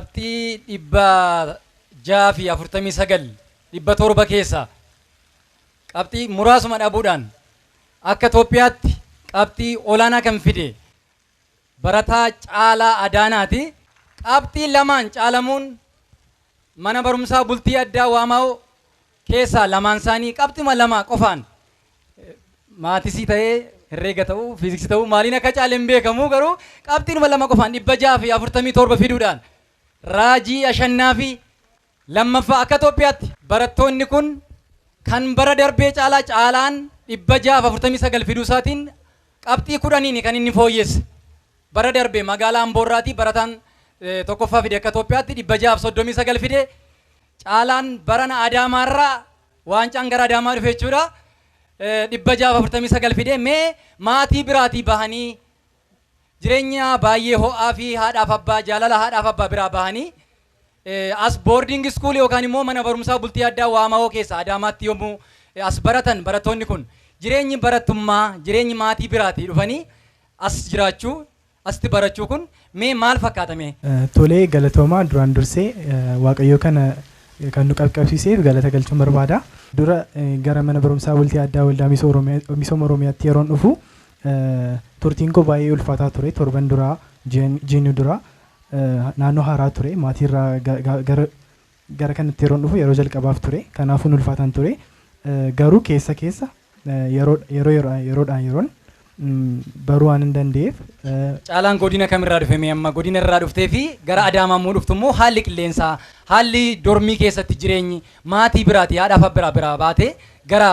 Qabxii 649 700 keessa qabxii muraasuma dhabuudhaan akka Itoophiyaatti qabxii olaanaa kan fide barataa Caalaa Adaanaati. Qabxii lamaan caalamuun mana barumsaa bultii addaa Waamaa'oo keessa lamaan isaanii qabxii lama qofaan maatisii ta'ee herreega ta'uu fiiziksii ta'uu maaliin akka caale hin beekamu garuu qabxii lama qofaan 647 fiduudhaan raajii ashannaa fi lammaffaa akka Itoophiyaatti barattoonni kun kan bara darbee caalaan 649 fiduu isaatiin qabxii 10 kan inni fooyyesse. Bara darbee magaalaa Amboorraatti barataan tokkoffaa fide akka Itoophiyaatti 639 fide. Caalaan barana Adaamaarraa waancaan gara Adaamaa dhufe jechuudha. 649 fide. Mee maatii biraatii bahanii jireenya baay'ee ho'aa fi haadhaaf abbaa jaalala haadhaaf abbaa biraa bahanii as boarding school yookaan immoo mana barumsaa bultii addaa Waamaa'oo keessa Adaamaatti yommuu as baratan barattoonni kun jireenyi barattummaa jireenyi maatii biraatii dhufanii as jiraachuu asitti barachuu kun mee maal fakkaatame? Tolee galatoomaa duraan dursee waaqayyoo kana kan nu qabsiiseef galata galchuun barbaada. Dura gara mana barumsaa bultii addaa waldaa misooma Oromiyaatti yeroon dhufu turtiin koo baay'ee ulfaataa ture. Torban duraa jiini duraa naannoo haaraa ture. Maatiirraa gara kanatti yeroon dhufu yeroo jalqabaaf ture. Kanaafuu ulfaataan ture. Garuu keessa yeroon baruu waan hin danda'eef. Caalaan godina kamirraa dhufe mee amma godina irraa dhuftee fi gara Adaamaa immoo dhuftu immoo haalli qilleensaa haalli dormii keessatti jireenyi maatii biraati haadhaaf biraa baatee gara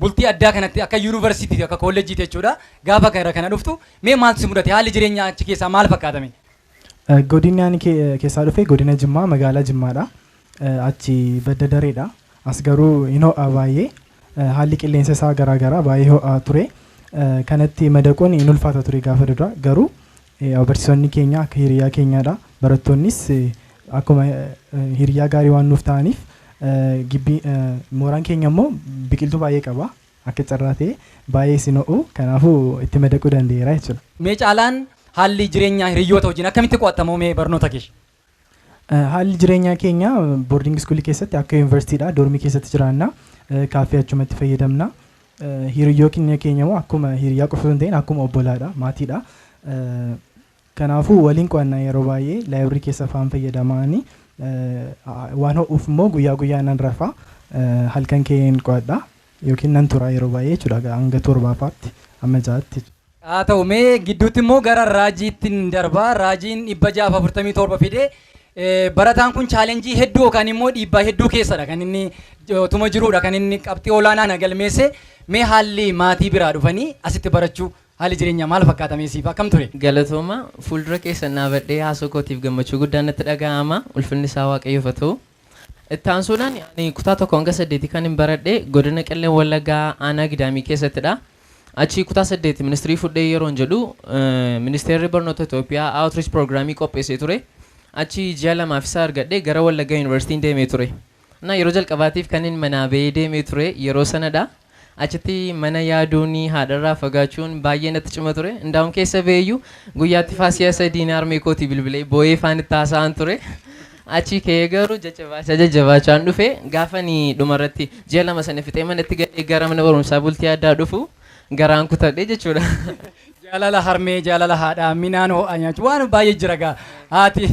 bultii addaa kanatti akka yuunivarsiitii akka kolleejjiiti jechuudha. Gaafa kana dhuftu mee maaltu si mudate haalli jireenyaa achi keessaa maal fakkaatame? Godinni ani keessaa dhufe godina Jimmaa magaalaa Jimmaadha. Achi badda dareedha. As garuu hin ho'a baay'ee. Haalli qilleensa isaa garaagaraa baay'ee ho'aa ture. Kanatti madaquun hin ulfaata ture gaafa dura garuu barsiisonni keenya akka hiriyaa keenyaadha. Barattoonnis akkuma hiriyaa gaarii waan nuuf ta'aniif gibbii mooraan keenya immoo biqiltuu baay'ee qaba. Akka carraa ta'e baay'ee sin ho'u kanaafuu itti madaquu danda'eera jechuudha. Mee Caalaan haalli jireenyaa hiriyoota wajjin akkamitti qo'atamu mee barnoota keessa? Haalli jireenyaa keenya boarding school keessatti akka yuunivarsiitiidha. Doormii keessatti jiraanna. Kaaffee achumatti fayyadamna. Hiriyyoo keenya immoo akkuma hiriyaa qofa hin ta'in akkuma obbolaadha maatiidha. Kanaafuu waliin qo'annaa yeroo baay'ee laayibirii keessa faan fayyadamanii waan ho'uuf immoo guyyaa nan rafa halkan keen qo'adha yookiin nan tura yeroo baay'ee jechuudha hanga torbaafaatti amma ja'aatti. Haa ta'u mee gidduutti immoo gara raajiitti darbaa raajiin 647 fide. Barataan kun chaalenjii hedduu yookaan immoo dhiibbaa hedduu keessadha kan inni utuma jiruudha kan inni qabxii olaanaa galmeesse. Mee haalli maatii biraa dhufanii asitti barachuu haalli jireenyaa maal fakkaatame siif akkam ture? Galatooma fuuldura keessa naabadhee haasoo kootiif gammachuu guddaan natti dhaga'ama ulfinni isaa waaqayyoof haa ta'u. Itti aansuudhaan kutaa 1-8 kan hin baradhe godina Qellem Wallaggaa aanaa Gidaamii keessattidha. Achi kutaa 8 ministirii fudhee yeroo jedhu ministeerri barnoota Itoophiyaa outreach programii qopheessee ture. Achi ji'a 2 isaa argadhee gara Wallaggaa Yuunivarsiitiin deemee ture. Yeroo jalqabaatiif kan inni manaa bahee deemee ture yeroo sanadha. Achitti mana yaaduunii haadharraa fagaachuun baay'ee natti cima ture. Ndaa'um keessa beeyyuu guyyaatti faasiyaa sadiin harmee kootii bilbilee boo'ee faan itti haasa'an ture. Achi ka'ee garuu jajjabaachaan dhufe gaafa ni dhumarratti ji'a 2 sana fixee manatti gadhee gara mana barumsaa bultii addaa dhufu garaan kutadhe jechuudha. Jaalala harmee jaalala haadhaa minaan ho'a nyaachuu waan baay'ee jira gaa haati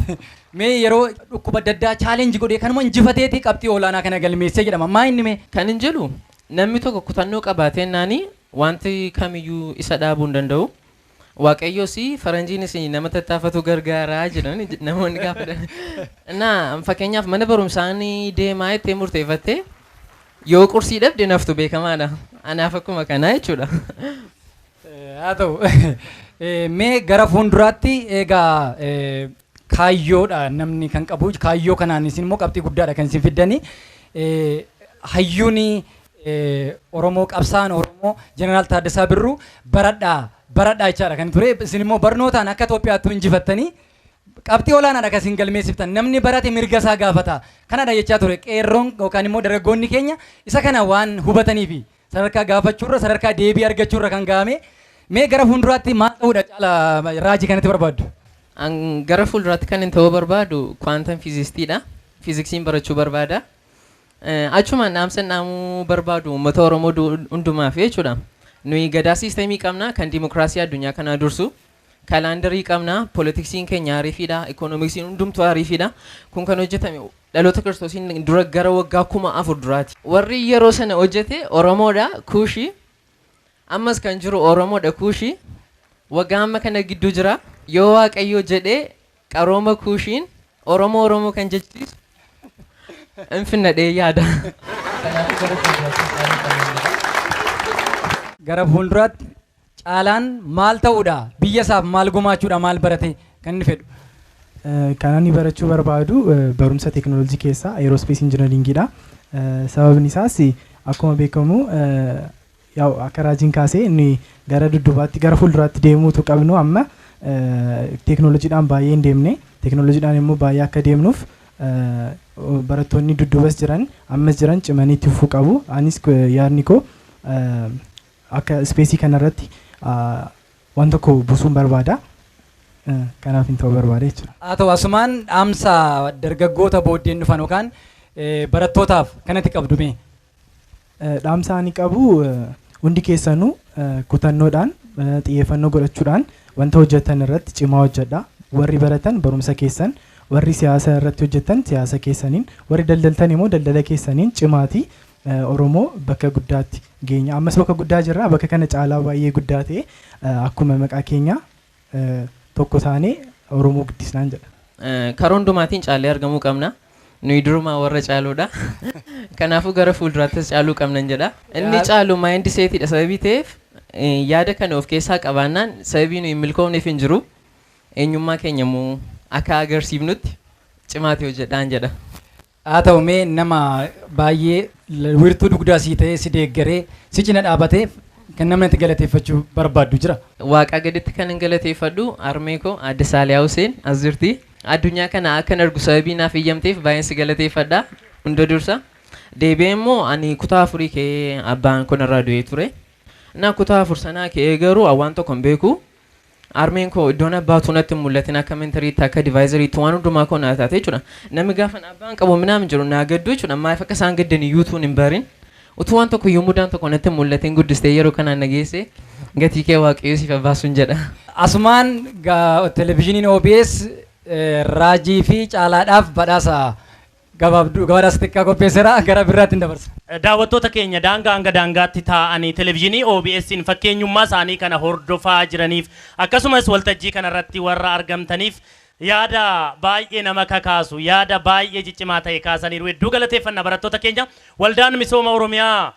mee yeroo dhukkuba adda addaa chaalenji godhee kanuma injifateeti qabxii olaanaa kana galmeessee jedhama maa inni mee? Kan hin jedhu namni tokko kutannoo qabaatee naani wanti kamiyyuu isa dhaabuu hin danda'u. Waaqayyoos faranjiinis nama tattaafatu gargaaraa jedhan namoonni gaafatan. Fakkeenyaaf mana barumsaan deemaa itti murteeffattee yoo qursii dhabde naftu beekamaadha. Anaaf akkuma kanaa jechuudha. Haa ta'u mee gara fuulduraatti egaa kaayyoodha namni kan qabu kaayyoo kanaan isin immoo qabxii guddaadha kan isin fiddanii hayyuun Oromoo qabsaan Oromoo Jeneraal Taaddasaa Birruu baradhaa jechaadha kan ture isin immoo barnootaan akka Itoophiyaatti injifattanii qabxii olaanaadha kan isin galmeessiftan namni barate mirga isaa gaafata kanadha jechaa ture qeerroon yookaan immoo dargaggoonni keenya isa kana waan hubatanii fi sadarkaa gaafachuurra sadarkaa deebii argachuurra kan ga'ame mee gara fuulduraatti maal ta'uudha Caalaa raajii kanatti barbaaddu? An gara fuulduraatti kan hin ta'uu barbaadu quantum physicistidha. Fiiziksiin barachuu barbaada. Achumaan dhaamsan dhaamuu barbaadu uummata Oromoo hundumaaf jechuudha. Nuyi gadaa siisteemii qabna kan dimokiraasii addunyaa kanaa dursu. Kalaandarii qabna, poolitiksiin keenya ariifidha, ikoonomiksiin hundumtuu ariifidha. Kun kan hojjetame dhaloota kiristoosiin dura gara waggaa 4,000 duraati. Warri yeroo sana hojjete Oromoodha, Kuushii. Ammas kan jiru Oromoodha, Kuushii. Waggaa amma kana gidduu jira. Yoo Waaqayyo jedhee qarooma Kuushiin Oromoo kan jechiisu infinnadhee yaada. Gara fuulduraatti caalaan maal ta'uudha? Biyya isaaf maal gumaachuudha? Maal barate kan inni fedhu? Kan ani barachuu barbaadu barumsa teekinooloojii keessaa aerospace injineringidha. Sababni isaas akkuma beekamu akka raajiin kaasee inni gara duddubaatti gara fuulduraatti deemuutu qabnu amma teekinooloojiidhaan baay'ee hin deemne. Teekinooloojiidhaan immoo baay'ee akka deemnuuf barattoonni duddubas jiran ammas jiran cimanii itti fufuu qabu. Anis yaadni koo akka ispeesii kanarratti waan tokko buusuun barbaada. Kanaaf hin ta'u barbaade jechuudha. Haa ta'u asumaan dhaamsa dargaggoota booddeen dhufan yookaan barattootaaf kanatti qabdu mee? Dhaamsa ani qabu hundi keessanuu kutannoodhaan xiyyeeffannoo godhachuudhaan wanta hojjetan irratti cimaa hojjedha. Warri baratan barumsa keessan, warri siyaasa irratti hojjetan siyaasa keessaniin, warri daldaltan immoo daldala keessaniin cimaati. Oromoo bakka guddaatti geenya. Ammas bakka guddaa jirra. Bakka kana caalaa baay'ee guddaa ta'e akkuma maqaa keenya tokko taanee Oromoo guddisnaan jedha. Karaa hundumaatiin caalee argamuu qabna. Nuyi durumaa warra caaluudha. Kanaafuu gara fuulduraattis caaluu qabnan jedha. Inni caalu maayindi seetiidha sababii ta'eef yaada kana of keessaa qabaannaan sababii nuyi milkoomneef hin jiru. Eenyummaa keenya immoo akka agarsiifnutti cimaatee hojjedhaan jedha. Haa ta'u mee nama baay'ee wiirtuu dugdaa sii ta'ee si deeggaree si cina dhaabateef kan namni itti galateeffachuu barbaaddu jira. Waaqa gaditti kan hin galateeffadhu harmee koo Aadde Saaliyaa Huseen as jirti. Addunyaa kana akkan argu sababii naaf eeyyamteef baay'een si galateeffadha. Hunda dursa. Deebi'ee immoo ani kutaa 4 kee abbaan kun irraa du'ee ture. Na kutaa 4 sanaa kee garuu waan tokko hin beeku. Armeen koo iddoon abbaatu natti mul'atin akka mentariitti akka divaayizariitti waan hundumaa koo naa taate jechuudha. Namni gaafa abbaan qabu minaan jiru naa gaddu jechuudha. Maaf akka isaan gaddan iyyuutuun hin barin. Utuu waan tokko yommuu daan tokko natti mul'atin guddistee yeroo kanaan nageesse gatii kee waaqayyoo siif abbaasuun jedha. Asumaan televizyiiniin OBS raajii fi caalaadhaaf badhaasa gabaadhaas xiqqaa qopheesseera gara biraatti hin dabarsa. Daawwattoota keenya daangaa hanga daangaatti taa'anii televizyiinii OBS'n fakkeenyummaa isaanii kana hordofaa jiraniif akkasumas waltajjii kanarratti warra argamtaniif yaada baay'ee nama kakaasu yaada baay'ee ciccimaa ta'e kaasaniiru. Hedduu galateeffanna barattoota keenya. Waldaan Misooma Oromiyaa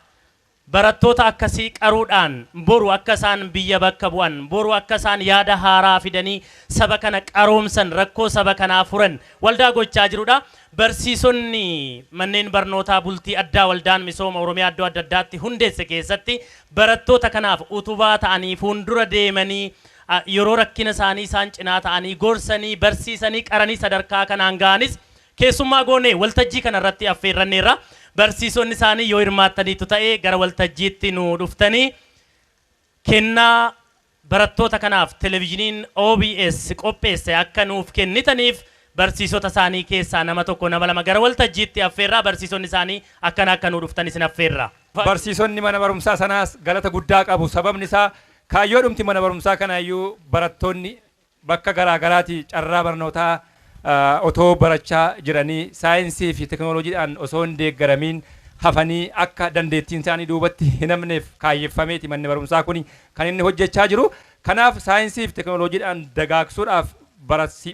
barattoota akkasii qaruudhaan boru akka isaan biyya bakka bu'an boru akka isaan yaada haaraa fidanii saba kana qaroomsan rakkoo saba kanaa furan waldaa gochaa jirudha. Barsiisonni manneen barnootaa bultii addaa waldaan Misooma Oromiyaa iddoo adda addaatti hundeesse keessatti barattoota kanaaf utubaa ta'anii fuuldura deemanii yeroo rakkina isaanii isaan cinaa ta'anii gorsanii barsiisanii qaranii sadarkaa kanaan ga'anis keessummaa goonee waltajjii kanarratti affeerranneerra. Barsiisonni isaanii yoo hirmaattaniitu ta'ee gara waltajjiitti nu dhuftanii kennaa barattoota kanaaf televizyiiniin OBS qopheesse akka nuuf kennitaniif barsiisota isaanii keessaa nama tokko nama lama gara waltajjiitti affeerraa barsiisonni isaanii akka nu dhuftan isin affeerra. Barsiisonni mana barumsaa sanaas galata guddaa qabu. Sababni isaa kaayyoodhumti mana barumsaa kanaayyuu barattoonni bakka garaa garaati carraa barnootaa otoo barachaa jiranii saayinsii fi teknooloojiidhaan osoo hin deeggaramiin hafanii akka dandeettiin isaanii duubatti hin hafneef kaayyeffameeti manni barumsaa kuni kan inni hojjechaa jiru. Kanaaf saayinsii fi teknooloojiidhaan dagaagsuudhaaf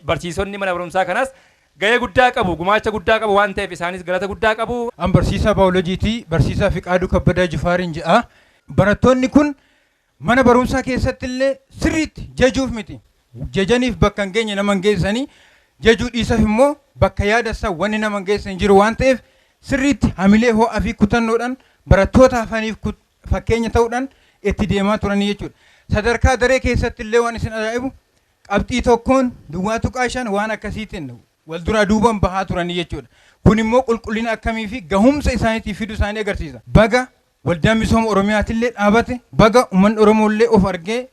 barsiisonni mana barumsaa kanaas gahee guddaa qabu, gumaacha guddaa qabu waan ta'eef isaanis galata guddaa qabu. An barsiisaa baayolojiiti, barsiisaa Fiqaaduu Kabbadaa Jifaariin jedha. Barattoonni kun mana barumsaa keessatti illee sirriitti jajuuf miti. Jajaniif bakka hin geenye nama hin geessanii jajuu dhiisuuf immoo bakka yaadassa wanni nama hin geessan jiru waan ta'eef sirriitti hamilee ho'aa fi kutannoodhaan barattoota hafaniif fakkeenya ta'uudhaan itti deemaa turanii jechuudha. Sadarkaa daree keessatti illee waan isin ajaa'ibu qabxii tokkoon duwwaa tuqaa shan waan akkasiitiin wal duraa duubaan bahaa turanii jechuudha. Kun immoo qulqullina akkamii fi gahumsa isaaniitiif fiduu isaanii agarsiisa. Baga waldaan misooma Oromiyaatillee dhaabate, baga uummanni Oromoollee of argee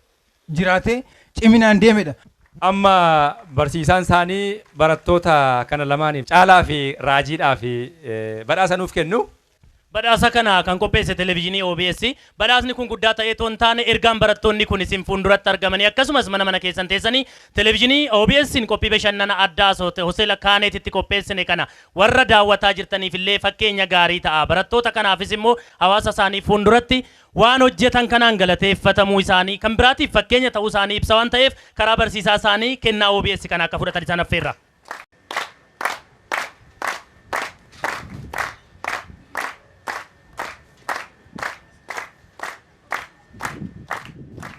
jiraatee ciminaan deemedha. Amma barsiisaan isaanii barattoota kana lamaaniif caalaa fi raajiidhaa fi badhaasa nuuf kennu. Badhaasa kana kan qopheesse televezyiinii OBS. Badhaasni kun guddaa ta'ee toon taane ergaan barattoonni kun isin fuulduratti argamanii akkasumas mana keessan teessanii televezyiinii OBS qophii bashannana addaa Hosee Kaaneetitti qopheessine kana warra daawwataa jirtaniif illee fakkeenya gaarii ta'a. Barattoota kanaafis immoo hawaasa isaanii fuulduratti waan hojjetan kanaan galateeffatamuu isaanii kan biraatiif fakkeenya ta'uu isaanii ibsa waan ta'eef karaa barsiisaa isaanii kennaa OBS kana akka fudhatan isaan affeerra.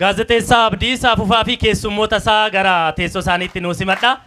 Gaazexeessaa Abdiisaa Fufaa fi keessummoota isaa gara teessoo isaaniitti nuu simadha.